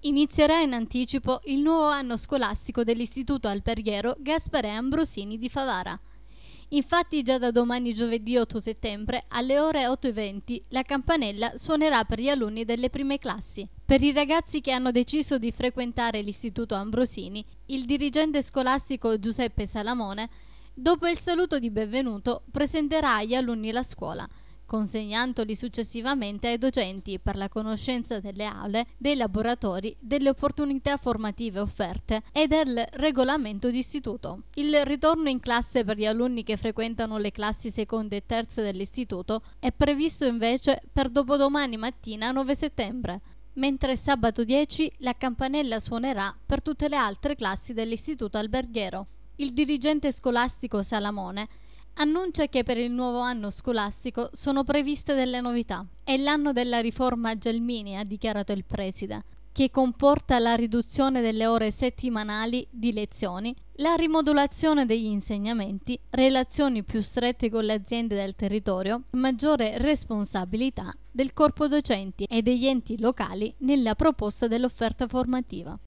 Inizierà in anticipo il nuovo anno scolastico dell'Istituto Alberghiero Gaspare Ambrosini di Favara. Infatti già da domani giovedì 8 settembre alle ore 8:20 la campanella suonerà per gli alunni delle prime classi. Per i ragazzi che hanno deciso di frequentare l'Istituto Ambrosini, il dirigente scolastico Giuseppe Salamone, dopo il saluto di benvenuto, presenterà agli alunni la scuola, consegnandoli successivamente ai docenti per la conoscenza delle aule, dei laboratori, delle opportunità formative offerte e del regolamento d'istituto. Il ritorno in classe per gli alunni che frequentano le classi seconde e terze dell'istituto è previsto invece per dopodomani mattina 9 settembre, mentre sabato 10 la campanella suonerà per tutte le altre classi dell'Istituto Alberghiero. Il dirigente scolastico Salamone annuncia che per il nuovo anno scolastico sono previste delle novità. È l'anno della riforma Gelmini, ha dichiarato il preside, che comporta la riduzione delle ore settimanali di lezioni, la rimodulazione degli insegnamenti, relazioni più strette con le aziende del territorio, maggiore responsabilità del corpo docenti e degli enti locali nella proposta dell'offerta formativa.